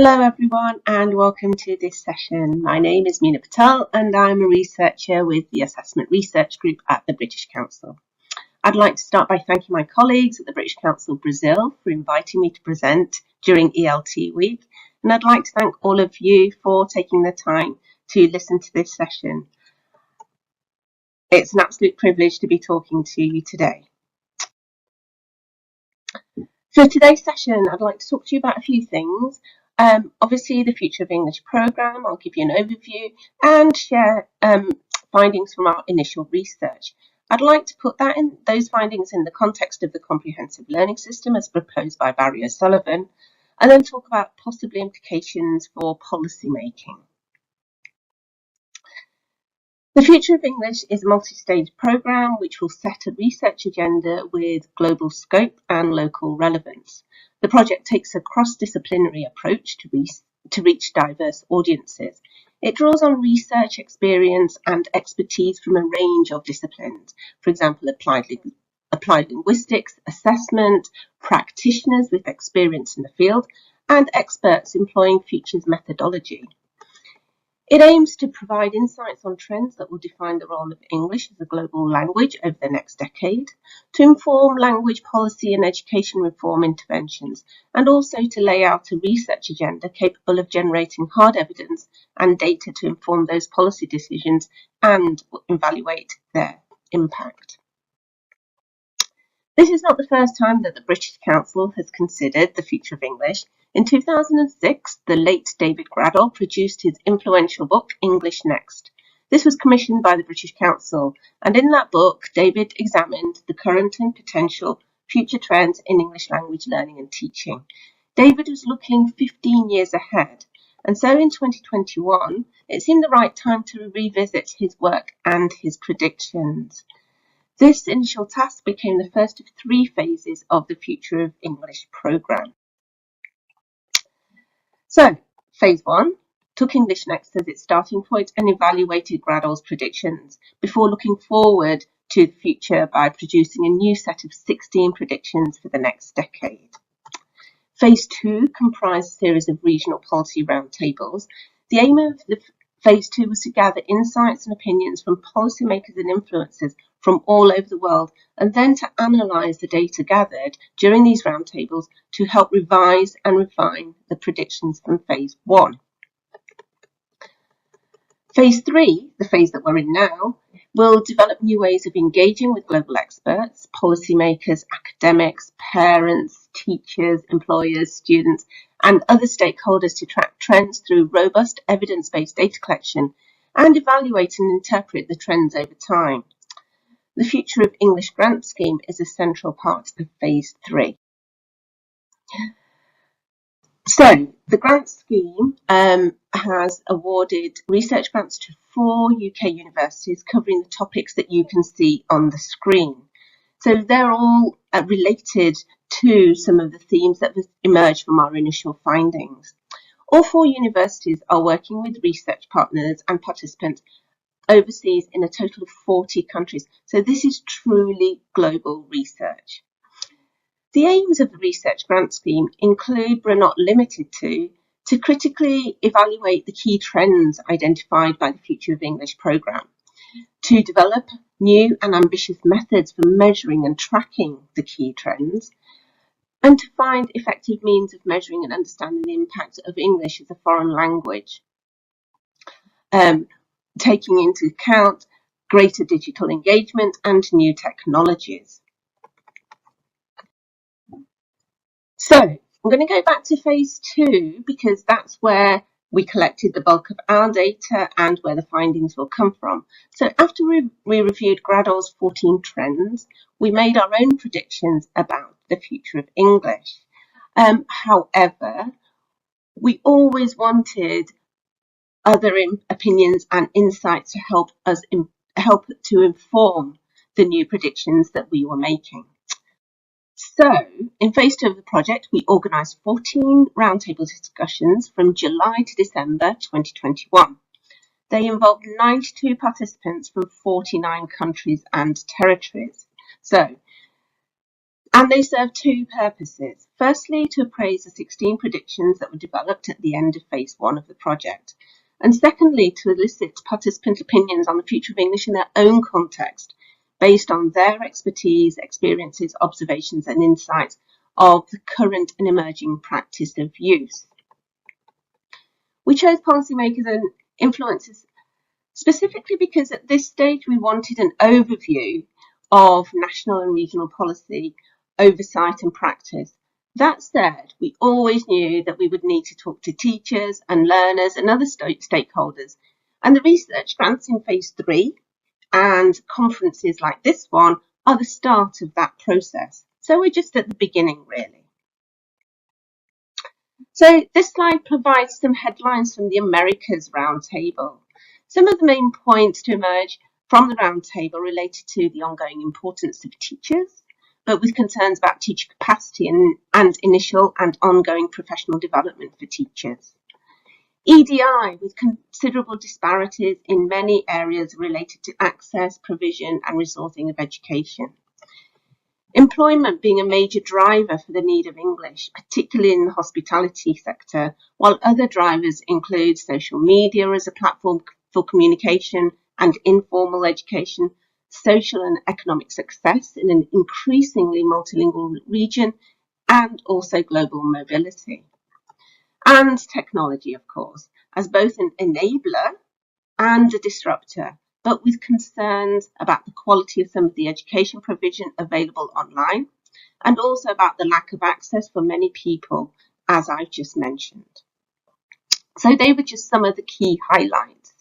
Hello everyone and welcome to this session. My name is Mina Patel and I'm a researcher with the Assessment Research Group at the British Council. I'd like to start by thanking my colleagues at the British Council Brazil for inviting me to present during ELT week, and I'd like to thank all of you for taking the time to listen to this session. It's an absolute privilege to be talking to you today. For today's session, I'd like to talk to you about a few things. Obviously, the Future of English programme, I'll give you an overview and share findings from our initial research. I'd like to put those findings in the context of the comprehensive learning system as proposed by Barry O'Sullivan, and then talk about possible implications for policy making. The Future of English is a multi-stage programme which will set a research agenda with global scope and local relevance. The project takes a cross-disciplinary approach to reach diverse audiences. It draws on research experience and expertise from a range of disciplines, for example, applied linguistics, assessment, practitioners with experience in the field, and experts employing Future's methodology. It aims to provide insights on trends that will define the role of English as a global language over the next decade, to inform language policy and education reform interventions, and also to lay out a research agenda capable of generating hard evidence and data to inform those policy decisions and evaluate their impact. This is not the first time that the British Council has considered the future of English. In 2006, the late David Graddol produced his influential book, English Next. This was commissioned by the British Council, and in that book, David examined the current and potential future trends in English language learning and teaching. David was looking 15 years ahead, and so in 2021, it seemed the right time to revisit his work and his predictions. This initial task became the first of 3 phases of the Future of English programme. So, phase 1 took English Next as its starting point and evaluated Graddol's predictions before looking forward to the future by producing a new set of 16 predictions for the next decade. Phase 2 comprised a series of regional policy roundtables. The aim of the Phase 2 was to gather insights and opinions from policymakers and influencers from all over the world, and then to analyse the data gathered during these roundtables to help revise and refine the predictions from Phase 1. Phase 3, the phase that we're in now, will develop new ways of engaging with global experts, policymakers, academics, parents, teachers, employers, students, and other stakeholders to track trends through robust evidence-based data collection and evaluate and interpret the trends over time. The Future of English grant scheme is a central part of Phase 3. So, the grant scheme has awarded research grants to 4 UK universities covering the topics that you can see on the screen. So they're all related to some of the themes that have emerged from our initial findings. All 4 universities are working with research partners and participants overseas in a total of 40 countries. So this is truly global research. The aims of the research grant scheme include, but are not limited to critically evaluate the key trends identified by the Future of English programme, to develop new and ambitious methods for measuring and tracking the key trends, and to find effective means of measuring and understanding the impact of English as a foreign language, taking into account greater digital engagement and new technologies. So I'm going to go back to Phase 2 because that's where we collected the bulk of our data and where the findings will come from. So after we reviewed Graddol's 14 trends, we made our own predictions about the future of English. However, we always wanted other opinions and insights to help to inform the new predictions that we were making. So, in Phase 2 of the project, we organised 14 roundtable discussions from July to December 2021. They involved 92 participants from 49 countries and territories. So, And they serve two purposes. Firstly, to appraise the 16 predictions that were developed at the end of phase 1 of the project. And secondly, to elicit participant opinions on the future of English in their own context, based on their expertise, experiences, observations, and insights of the current and emerging practice of use. We chose policymakers and influencers specifically because at this stage we wanted an overview of national and regional policy, oversight and practice. That said, we always knew that we would need to talk to teachers and learners and other stakeholders. And the research grants in phase 3 and conferences like this one are the start of that process. So we're just at the beginning, really. So this slide provides some headlines from the Americas Roundtable. Some of the main points to emerge from the Roundtable related to the ongoing importance of teachers, but with concerns about teacher capacity and initial and ongoing professional development for teachers. EDI, with considerable disparities in many areas related to access, provision and resourcing of education. Employment being a major driver for the need of English, particularly in the hospitality sector, while other drivers include social media as a platform for communication and informal education, social and economic success in an increasingly multilingual region, and also global mobility. And technology, of course, as both an enabler and a disruptor, but with concerns about the quality of some of the education provision available online, and also about the lack of access for many people, as I've just mentioned. So they were just some of the key highlights.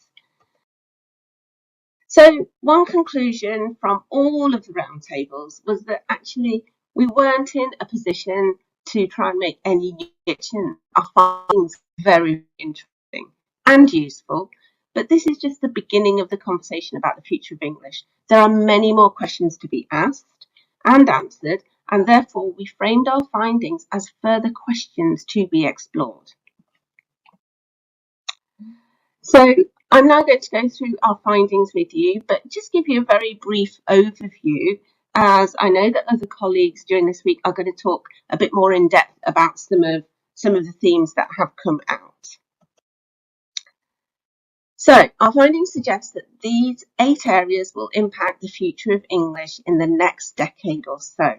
So one conclusion from all of the roundtables was that actually we weren't in a position to try and make any new predictions. Our findings were very interesting and useful, but this is just the beginning of the conversation about the future of English. There are many more questions to be asked and answered, and therefore we framed our findings as further questions to be explored. So I'm now going to go through our findings with you, but just give you a very brief overview, as I know that other colleagues during this week are going to talk a bit more in depth about some of the themes that have come out. So our findings suggest that these 8 areas will impact the future of English in the next decade or so.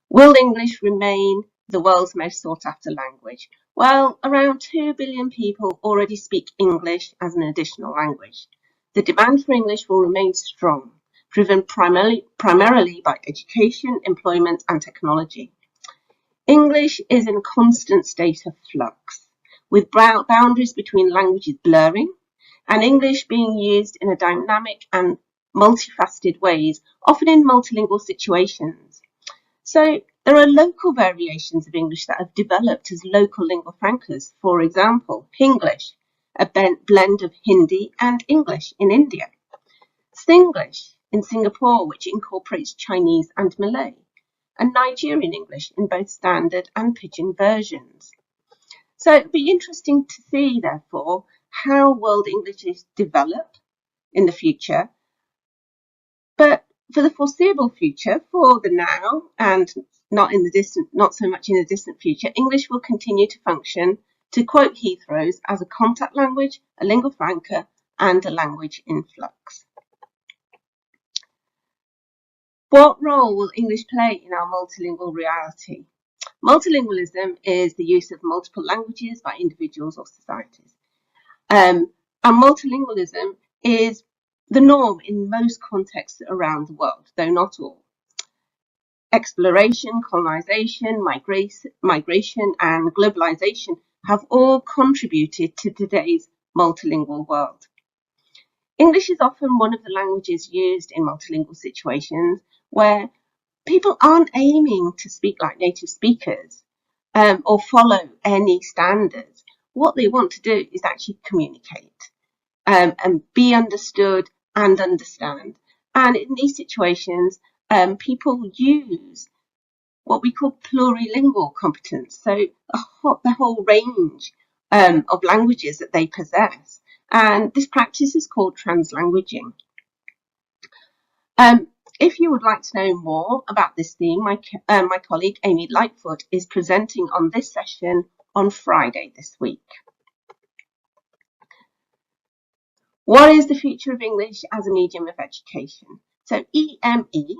Will English remain the world's most sought after language? Well, around 2 billion people already speak English as an additional language. The demand for English will remain strong, driven primarily by education, employment and technology. English is in a constant state of flux, with boundaries between languages blurring, and English being used in a dynamic and multifaceted ways, often in multilingual situations. So there are local variations of English that have developed as local lingua francas. For example, Hinglish, a blend of Hindi and English in India. Singlish in Singapore, which incorporates Chinese and Malay. And Nigerian English in both standard and pidgin versions. So it'd be interesting to see, therefore, how world Englishes develop in the future. But for the foreseeable future, for the now, and not so much in the distant future, English will continue to function, to quote Heathrow's, as a contact language, a lingua franca, and a language in flux. What role will English play in our multilingual reality? Multilingualism is the use of multiple languages by individuals or societies. And multilingualism is the norm in most contexts around the world, though not all. Exploration, colonization, migration, and globalization have all contributed to today's multilingual world. English is often one of the languages used in multilingual situations where people aren't aiming to speak like native speakers or follow any standards. What they want to do is actually communicate and be understood and understand. And in these situations, people use what we call plurilingual competence, so the whole range of languages that they possess. And this practice is called translanguaging. If you would like to know more about this theme, my colleague Amy Lightfoot is presenting on this session on Friday this week. What is the future of English as a medium of education? So EME,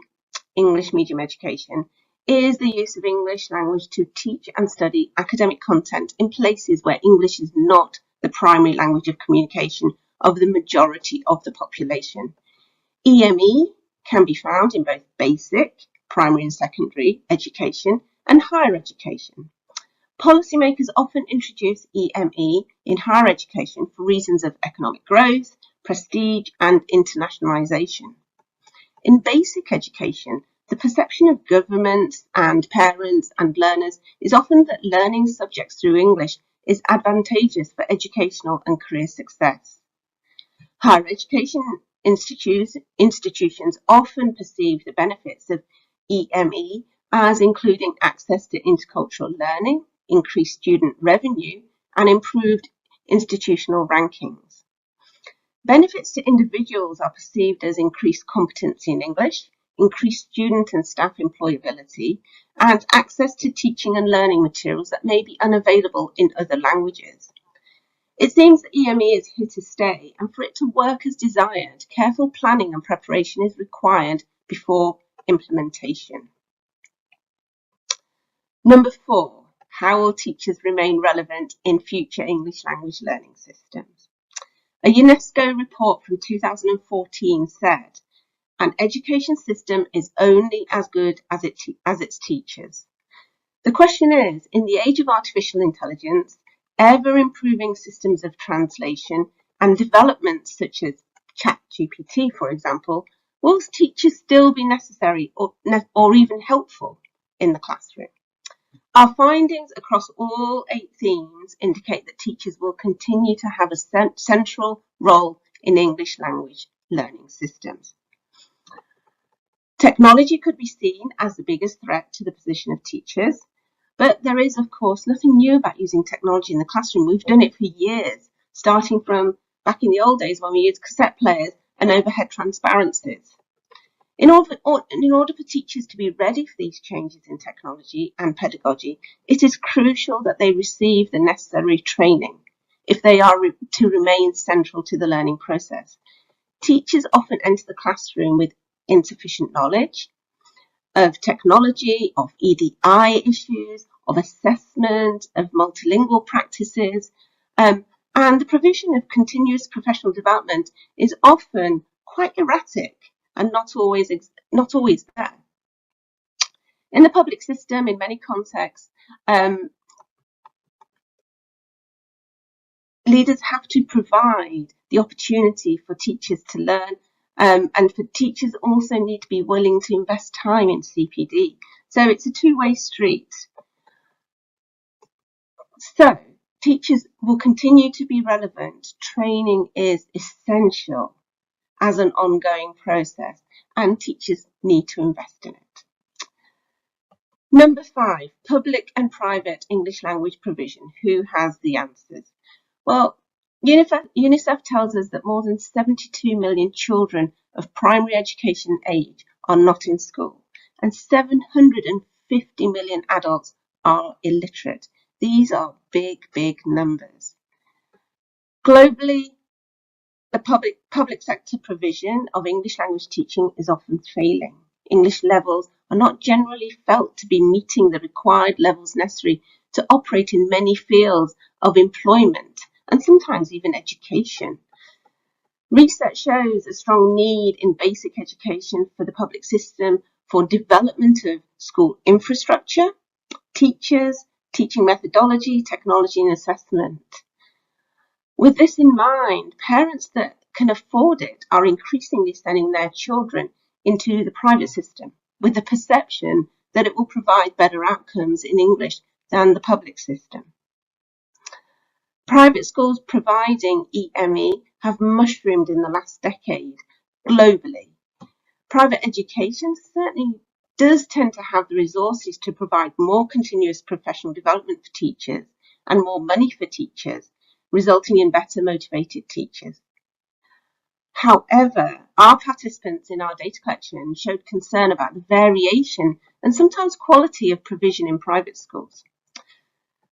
English Medium Education, is the use of English language to teach and study academic content in places where English is not the primary language of communication of the majority of the population. EME can be found in both basic, primary and secondary education and higher education. Policymakers often introduce EME in higher education for reasons of economic growth, prestige and internationalisation. In basic education, the perception of governments and parents and learners is often that learning subjects through English is advantageous for educational and career success. Higher education institutions often perceive the benefits of EME as including access to intercultural learning, increased student revenue, and improved institutional rankings. Benefits to individuals are perceived as increased competency in English, increased student and staff employability, and access to teaching and learning materials that may be unavailable in other languages. It seems that EME is here to stay, and for it to work as desired, careful planning and preparation is required before implementation. Number 4, how will teachers remain relevant in future English language learning systems? A UNESCO report from 2014 said, an education system is only as good as its teachers. The question is, in the age of artificial intelligence, ever-improving systems of translation and developments such as ChatGPT, for example, will teachers still be necessary or even helpful in the classroom? Our findings across all 8 themes indicate that teachers will continue to have a central role in English language learning systems. Technology could be seen as the biggest threat to the position of teachers, but there is, of course, nothing new about using technology in the classroom. We've done it for years, starting from back in the old days when we used cassette players and overhead transparencies. In order for teachers to be ready for these changes in technology and pedagogy, it is crucial that they receive the necessary training if they are to remain central to the learning process. Teachers often enter the classroom with insufficient knowledge of technology, of EDI issues, of assessment, of multilingual practices, and the provision of continuous professional development is often quite erratic and not always there. In the public system, in many contexts, leaders have to provide the opportunity for teachers to learn, and for teachers also need to be willing to invest time in CPD. So it's a two-way street. So teachers will continue to be relevant. Training is essential as an ongoing process, and teachers need to invest in it. Number 5, public and private English language provision. Who has the answers? Well, UNICEF tells us that more than 72 million children of primary education age are not in school, and 750 million adults are illiterate. These are big, big numbers. Globally, the public sector provision of English language teaching is often failing. English levels are not generally felt to be meeting the required levels necessary to operate in many fields of employment and sometimes even education. Research shows a strong need in basic education for the public system for development of school infrastructure, teachers, teaching methodology, technology and assessment. With this in mind, parents that can afford it are increasingly sending their children into the private system with the perception that it will provide better outcomes in English than the public system. Private schools providing EME have mushroomed in the last decade globally. Private education certainly does tend to have the resources to provide more continuous professional development for teachers and more money for teachers, resulting in better motivated teachers. However, our participants in our data collection showed concern about the variation and sometimes quality of provision in private schools.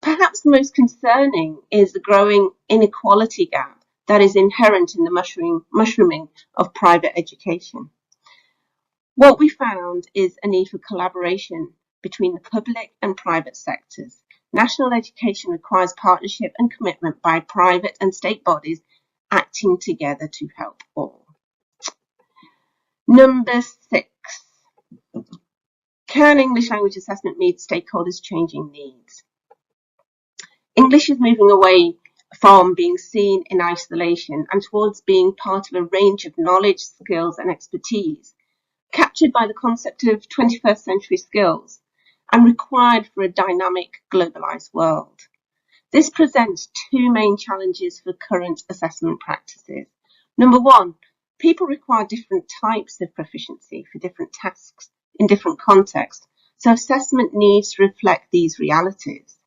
Perhaps the most concerning is the growing inequality gap that is inherent in the mushrooming of private education. What we found is a need for collaboration between the public and private sectors. National education requires partnership and commitment by private and state bodies acting together to help all. Number 6. Can English language assessment meet stakeholders' changing needs? English is moving away from being seen in isolation and towards being part of a range of knowledge, skills and expertise, captured by the concept of 21st century skills and required for a dynamic, globalized world. This presents two main challenges for current assessment practices. Number 1, people require different types of proficiency for different tasks in different contexts, so assessment needs to reflect these realities.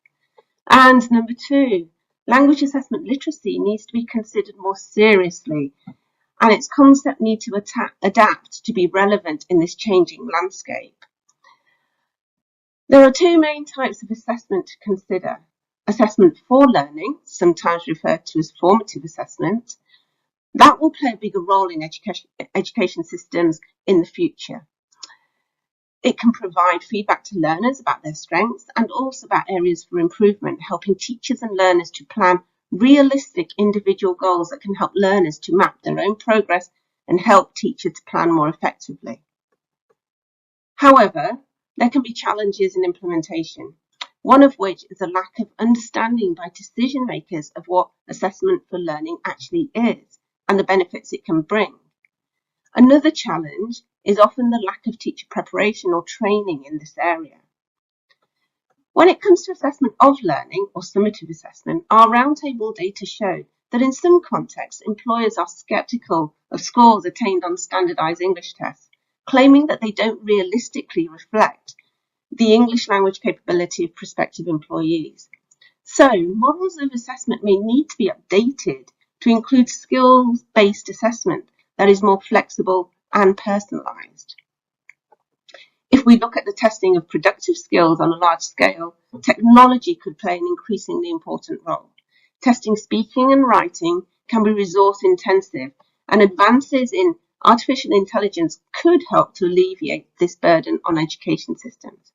And number 2, language assessment literacy needs to be considered more seriously, and its concept needs to adapt to be relevant in this changing landscape. There are two main types of assessment to consider. Assessment for learning, sometimes referred to as formative assessment, that will play a bigger role in education systems in the future. It can provide feedback to learners about their strengths and also about areas for improvement, helping teachers and learners to plan realistic individual goals that can help learners to map their own progress and help teachers to plan more effectively. However, there can be challenges in implementation, one of which is a lack of understanding by decision makers of what assessment for learning actually is and the benefits it can bring. Another challenge is often the lack of teacher preparation or training in this area. When it comes to assessment of learning or summative assessment, our roundtable data show that in some contexts, employers are sceptical of scores attained on standardized English tests, claiming that they don't realistically reflect the English language capability of prospective employees. So, models of assessment may need to be updated to include skills-based assessment that is more flexible and personalised. If we look at the testing of productive skills on a large scale, technology could play an increasingly important role. Testing speaking and writing can be resource intensive, and advances in artificial intelligence could help to alleviate this burden on education systems.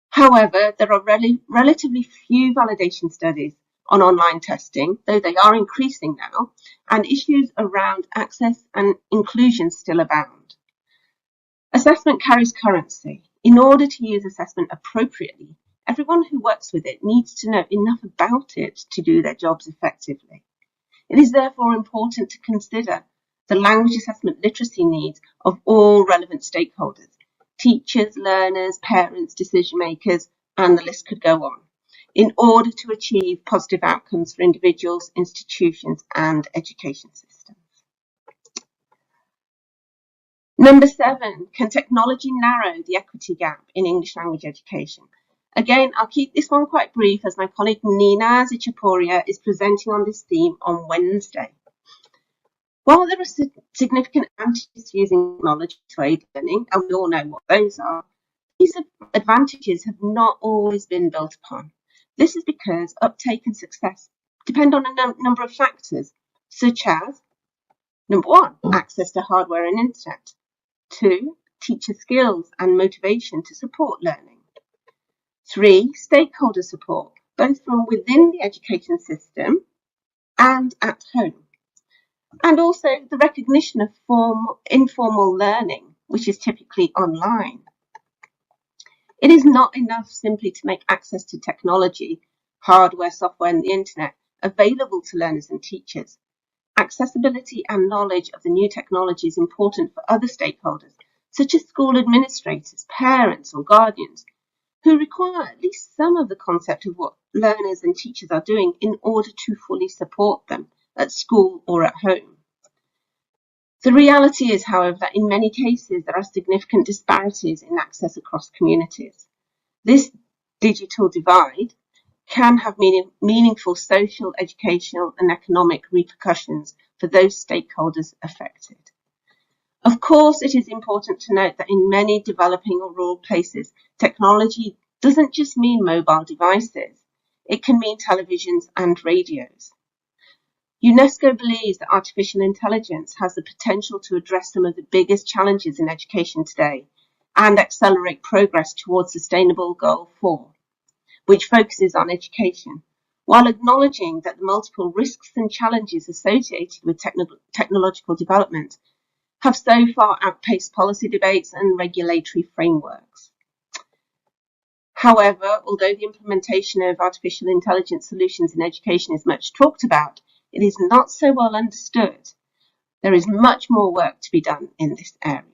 However, there are relatively few validation studies on online testing, though they are increasing now, and issues around access and inclusion still abound. Assessment carries currency. In order to use assessment appropriately, everyone who works with it needs to know enough about it to do their jobs effectively. It is therefore important to consider the language assessment literacy needs of all relevant stakeholders, teachers, learners, parents, decision makers, and the list could go on, in order to achieve positive outcomes for individuals, institutions, and education systems. Number 7, can technology narrow the equity gap in English language education? Again, I'll keep this one quite brief as my colleague Mina is presenting on this theme on Wednesday. While there are significant advantages to using technology to aid learning, and we all know what those are, these advantages have not always been built upon. This is because uptake and success depend on a number of factors, such as, number 1, access to hardware and internet. 2, teacher skills and motivation to support learning. 3, stakeholder support, both from within the education system and at home. And also the recognition of informal learning, which is typically online. It is not enough simply to make access to technology, hardware, software, and the internet available to learners and teachers. Accessibility and knowledge of the new technology is important for other stakeholders, such as school administrators, parents, or guardians, who require at least some of the concept of what learners and teachers are doing in order to fully support them at school or at home. The reality is, however, that in many cases there are significant disparities in access across communities. This digital divide can have meaningful social, educational and economic repercussions for those stakeholders affected. Of course, it is important to note that in many developing or rural places, technology doesn't just mean mobile devices. It can mean televisions and radios. UNESCO believes that artificial intelligence has the potential to address some of the biggest challenges in education today and accelerate progress towards Sustainable Goal 4, which focuses on education, while acknowledging that the multiple risks and challenges associated with technological development have so far outpaced policy debates and regulatory frameworks. However, although the implementation of artificial intelligence solutions in education is much talked about, it is not so well understood. There is much more work to be done in this area.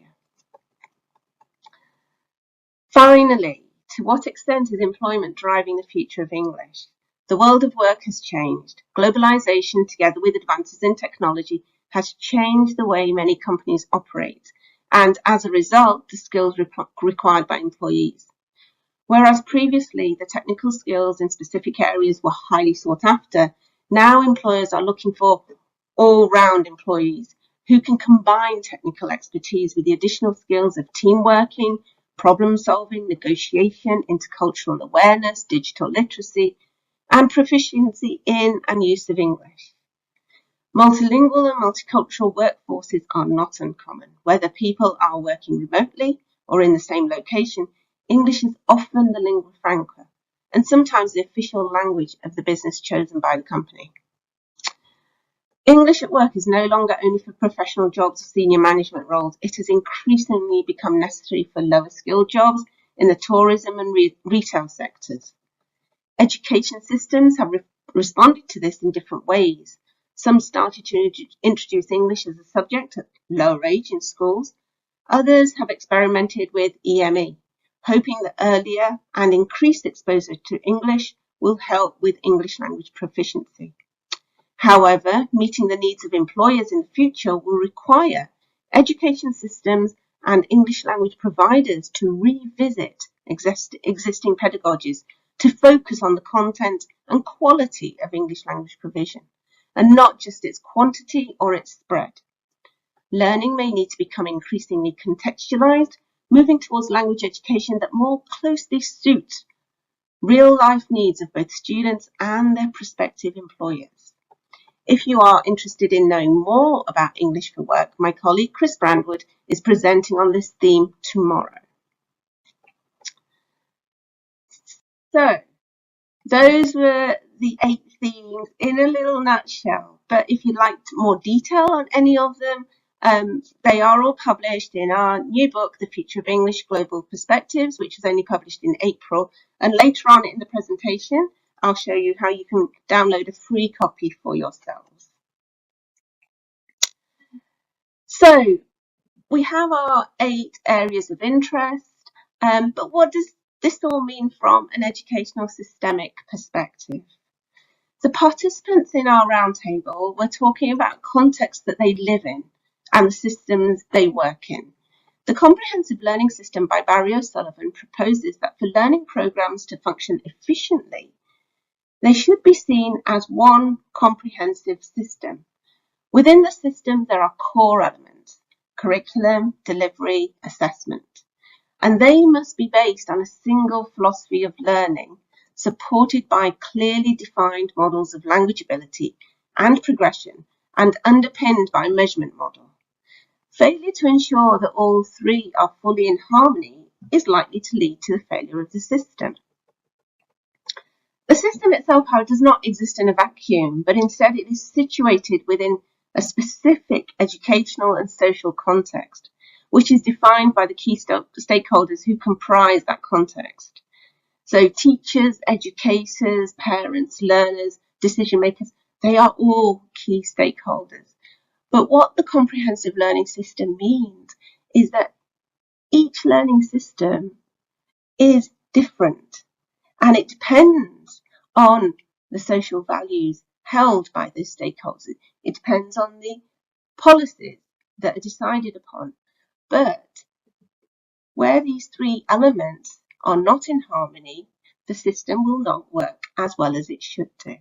Finally, to what extent is employment driving the future of English? The world of work has changed. Globalization, together with advances in technology, has changed the way many companies operate, and as a result, the skills required by employees. Whereas previously the technical skills in specific areas were highly sought after, now employers are looking for all-round employees who can combine technical expertise with the additional skills of team working, problem solving, negotiation, intercultural awareness, digital literacy, and proficiency in and use of English. Multilingual and multicultural workforces are not uncommon. Whether people are working remotely or in the same location, English is often the lingua franca, and sometimes the official language of the business chosen by the company. English at work is no longer only for professional jobs or senior management roles. It has increasingly become necessary for lower skilled jobs in the tourism and retail sectors. Education systems have responded to this in different ways. Some started to introduce English as a subject at lower age in schools. Others have experimented with EME, hoping that earlier and increased exposure to English will help with English language proficiency. However, meeting the needs of employers in the future will require education systems and English language providers to revisit existing pedagogies to focus on the content and quality of English language provision, and not just its quantity or its spread. Learning may need to become increasingly contextualized, moving towards language education that more closely suits real-life needs of both students and their prospective employers. If you are interested in knowing more about English for work, my colleague Chris Brandwood is presenting on this theme tomorrow. So, those were the 8 themes in a little nutshell, but if you'd like more detail on any of them, they are all published in our new book, The Future of English, Global Perspectives, which was only published in April. And later on in the presentation, I'll show you how you can download a free copy for yourselves. So we have our 8 areas of interest, but what does this all mean from an educational systemic perspective? The participants in our roundtable were talking about contexts that they live in and the systems they work in. The Comprehensive Learning System by Barry O'Sullivan proposes that for learning programs to function efficiently, they should be seen as one comprehensive system. Within the system, there are core elements: curriculum, delivery, assessment, and they must be based on a single philosophy of learning, supported by clearly defined models of language ability and progression, and underpinned by a measurement model. Failure to ensure that all 3 are fully in harmony is likely to lead to the failure of the system. The system itself, however, does not exist in a vacuum, but instead it is situated within a specific educational and social context, which is defined by the key stakeholders who comprise that context. So teachers, educators, parents, learners, decision makers, they are all key stakeholders. But what the comprehensive learning system means is that each learning system is different, and it depends on the social values held by the stakeholders. It depends on the policies that are decided upon. But where these 3 elements are not in harmony, the system will not work as well as it should do.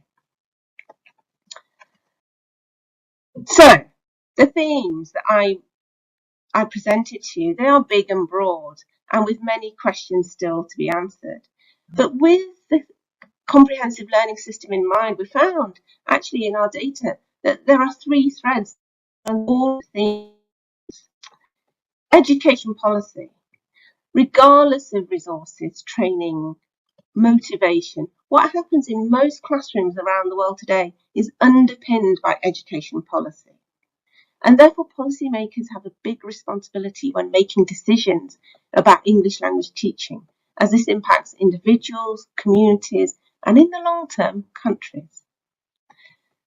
So, the themes that I presented to you, they are big and broad and with many questions still to be answered. But with the comprehensive learning system in mind, we found actually in our data that there are 3 threads and all themes. Education policy, regardless of resources, training, motivation, what happens in most classrooms around the world today is underpinned by education policy. And therefore, policymakers have a big responsibility when making decisions about English language teaching, as this impacts individuals, communities, and in the long term, countries.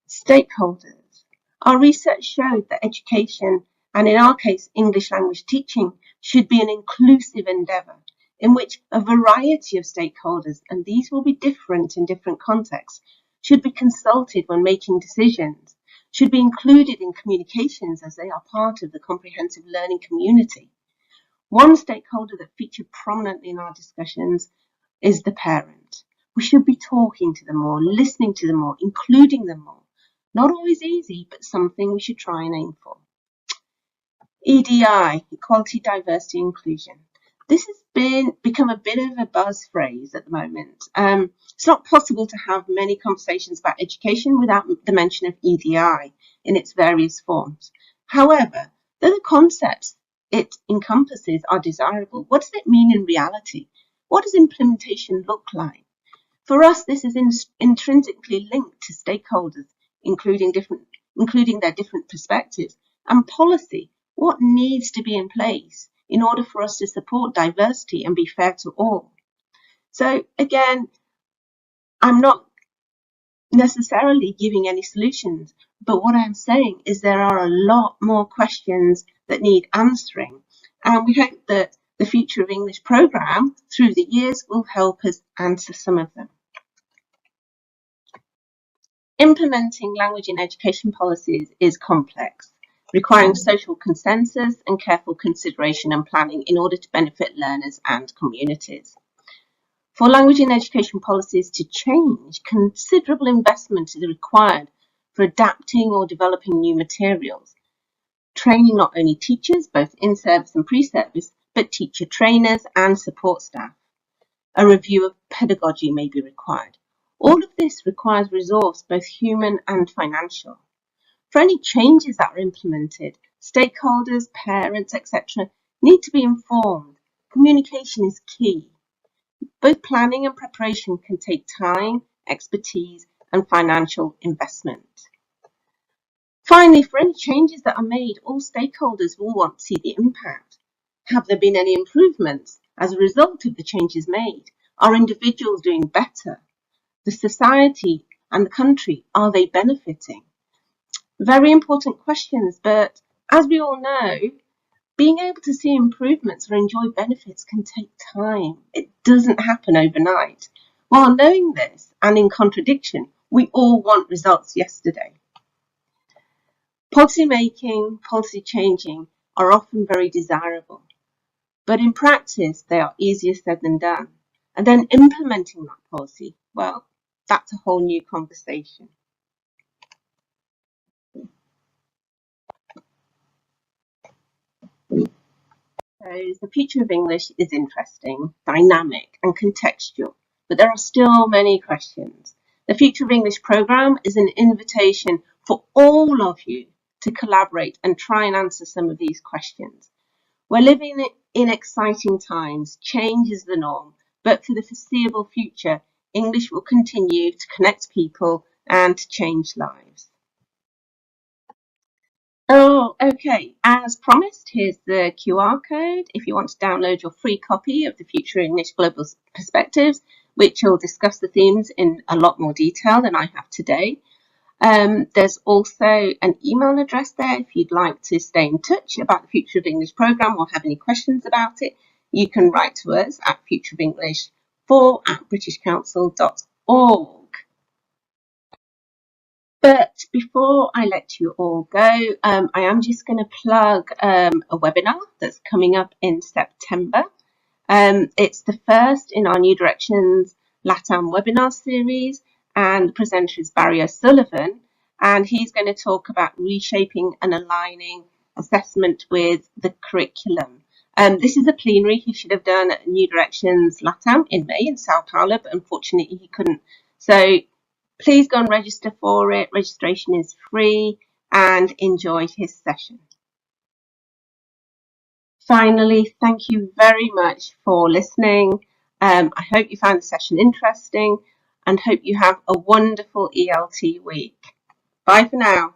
Stakeholders. Our research showed that education, and in our case, English language teaching, should be an inclusive endeavour in which a variety of stakeholders, and these will be different in different contexts, should be consulted when making decisions, should be included in communications as they are part of the comprehensive learning community. One stakeholder that featured prominently in our discussions is the parent. We should be talking to them more, listening to them more, including them more. Not always easy, but something we should try and aim for. EDI, equality, diversity, inclusion. This has become a bit of a buzz phrase at the moment. It's not possible to have many conversations about education without the mention of EDI in its various forms. However, though the concepts it encompasses are desirable, what does it mean in reality? What does implementation look like? For us, this is intrinsically linked to stakeholders, including their different perspectives, and policy, what needs to be in place in order for us to support diversity and be fair to all. So again, I'm not necessarily giving any solutions, but what I'm saying is there are a lot more questions that need answering, and we hope that the Future of English programme through the years will help us answer some of them. Implementing language in education policies is complex, requiring social consensus and careful consideration and planning in order to benefit learners and communities. For language in education policies to change, considerable investment is required for adapting or developing new materials, training not only teachers, both in-service and pre-service, but teacher trainers and support staff. A review of pedagogy may be required. All of this requires resource, both human and financial. For any changes that are implemented, stakeholders, parents, etc. need to be informed. Communication is key. Both planning and preparation can take time, expertise, and financial investment. Finally, for any changes that are made, all stakeholders will want to see the impact. Have there been any improvements as a result of the changes made? Are individuals doing better? The society and the country, are they benefiting? Very important questions, but as we all know, being able to see improvements or enjoy benefits can take time. It doesn't happen overnight. While knowing this, and in contradiction, we all want results yesterday. Policy making, policy changing are often very desirable, but in practice, they are easier said than done. And then implementing that policy, well, that's a whole new conversation. So the future of English is interesting, dynamic and contextual, but there are still many questions. The Future of English programme is an invitation for all of you to collaborate and try and answer some of these questions. We're living in exciting times, change is the norm, but for the foreseeable future, English will continue to connect people and to change lives. Oh, okay. As promised, here's the QR code if you want to download your free copy of the Future English Global Perspectives, which will discuss the themes in a lot more detail than I have today. There's also an email address there if you'd like to stay in touch about the Future of English programme or have any questions about it. You can write to us at futureofenglish4@britishcouncil.org. But before I let you all go, I am just going to plug a webinar that's coming up in September. It's the first in our New Directions LATAM webinar series, and the presenter is Barry O'Sullivan, and he's going to talk about reshaping and aligning assessment with the curriculum. This is a plenary he should have done at New Directions LATAM in May in Sao Paulo, but unfortunately he couldn't. So please go and register for it. Registration is free, and enjoy his session. Finally, thank you very much for listening. I hope you found the session interesting and hope you have a wonderful ELT week. Bye for now.